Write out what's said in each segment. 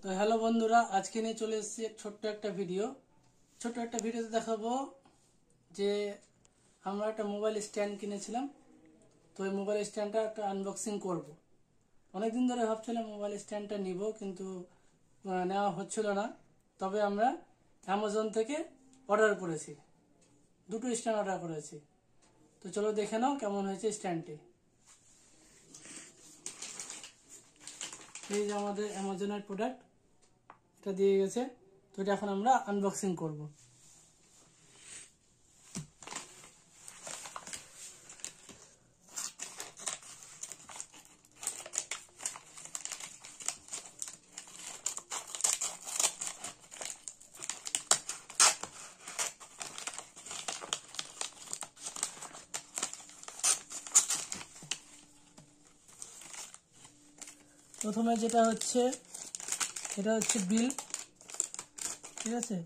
তো হ্যালো বন্ধুরা, আজকে নিয়ে চলে এসেছি ছোট্ট একটা ভিডিওতে দেখাবো যে আমরা একটা মোবাইল স্ট্যান্ড কিনেছিলাম। তো এই মোবাইল স্ট্যান্ডটা একটা আনবক্সিং করব। অনেকদিন ধরে ভাবছিলাম মোবাইল স্ট্যান্ডটা নিব, কিন্তু নেওয়া হচ্ছিল না। তবে আমরা অ্যামাজন থেকে অর্ডার করেছি, দুটো স্ট্যান্ড অর্ডার করেছি। তো চলো দেখে নাও কেমন হয়েছে স্ট্যান্ডটি। এই যে আমাদের অ্যামাজনের প্রোডাক্ট, এটা দিয়ে গেছে। তো এটা এখন আমরা আনবক্সিং করব। প্রথমে যেটা হচ্ছে, এটা হচ্ছে বিল। ঠিক আছে,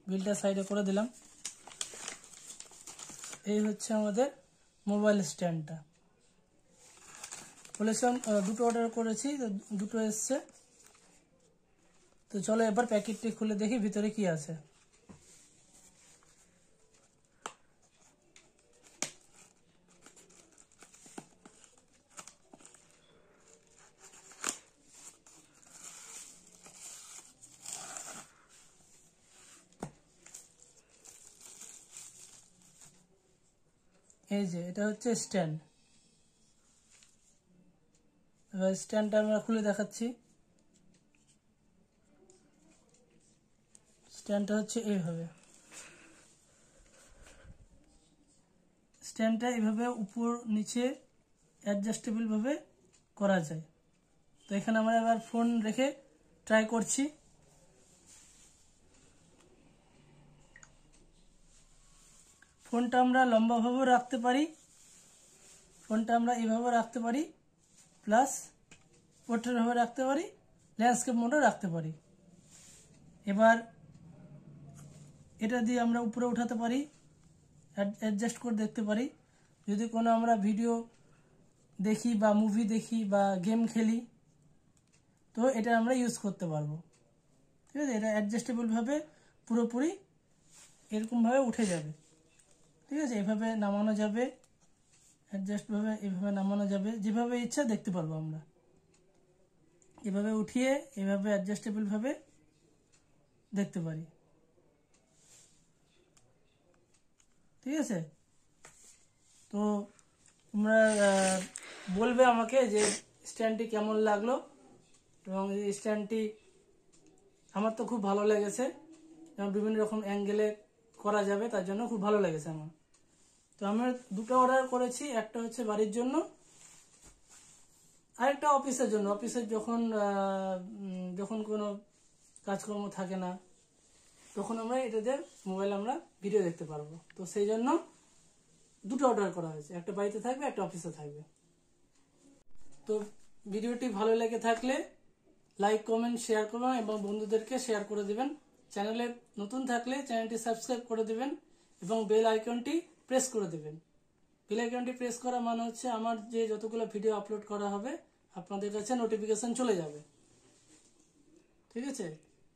বিলটা সাইডে করে দিলাম। এই হচ্ছে আমাদের মোবাইল স্ট্যান্ডটা। বলেছিলাম দুটো অর্ডার করেছি, তো দুটো এসছে। তো চলো এবার প্যাকেটটি খুলে দেখি ভিতরে কি আছে। এই যে এটা হচ্ছে স্ট্যান্ড। এবার স্ট্যান্ডটা আমরা খুলে দেখাচ্ছি। স্ট্যান্ডটা হচ্ছে এইভাবে। স্ট্যান্ডটা এইভাবে উপর নিচে অ্যাডজাস্টেবল ভাবে করা যায়। তো এখানে আমরা এবার ফোন রেখে ট্রাই করছি। ফোনটা আমরা লম্বাভাবেও রাখতে পারি, ফোনটা আমরা এইভাবে রাখতে পারি, প্লাস পোর্ট্রেটভাবে রাখতে পারি, ল্যান্ডস্কেপ মোডও রাখতে পারি। এবার এটা দিয়ে আমরা উপরে উঠাতে পারি, অ্যাডজাস্ট করে দেখতে পারি। যদি কোনো আমরা ভিডিও দেখি বা মুভি দেখি বা গেম খেলি, তো এটা আমরা ইউজ করতে পারবো। ঠিক আছে, এটা অ্যাডজাস্টেবলভাবে পুরোপুরি এরকমভাবে উঠে যাবে। ঠিক আছে, এভাবে নামানো যাবে, অ্যাডজাস্টভাবে এভাবে নামানো যাবে, যেভাবে ইচ্ছা দেখতে পারবো আমরা। এভাবে উঠিয়ে এভাবে অ্যাডজাস্টেবলভাবে দেখতে পারি। ঠিক আছে, তো তোমরা বলবে আমাকে যে স্ট্যান্ডটি কেমন লাগলো। এবং এই স্ট্যান্ডটি আমার তো খুব ভালো লেগেছে, এবং বিভিন্ন রকম অ্যাঙ্গেলে করা যাবে, তার জন্য খুব ভালো লেগেছে আমার। তো আমরা দুটো অর্ডার করেছি, একটা হচ্ছে বাড়ির জন্য, আরেকটা অফিসের জন্য। অফিসের যখন কোনো কাজকর্ম থাকে না, তখন আমরা এটাতে মোবাইল আমরা ভিডিও দেখতে পারবো। তো সেই জন্য দুটো অর্ডার করা হয়েছে, একটা বাড়িতে থাকবে, একটা অফিসে থাকবে। তো ভিডিওটি ভালো লেগে থাকলে লাইক, কমেন্ট, শেয়ার করবেন এবং বন্ধুদেরকে শেয়ার করে দিবেন। চ্যানেলে নতুন থাকলে চ্যানেলটি সাবস্ক্রাইব করে দিবেন এবং বেল আইকনটি প্রেস করে দিবেন। বেল আইকনটি প্রেস করা মানে হচ্ছে আমার যে যতগুলো ভিডিও আপলোড করা হবে আপনাদের কাছে নোটিফিকেশন চলে যাবে। ঠিক আছে,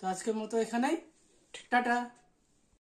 তো আজকের মতো এখানেই, টাটা।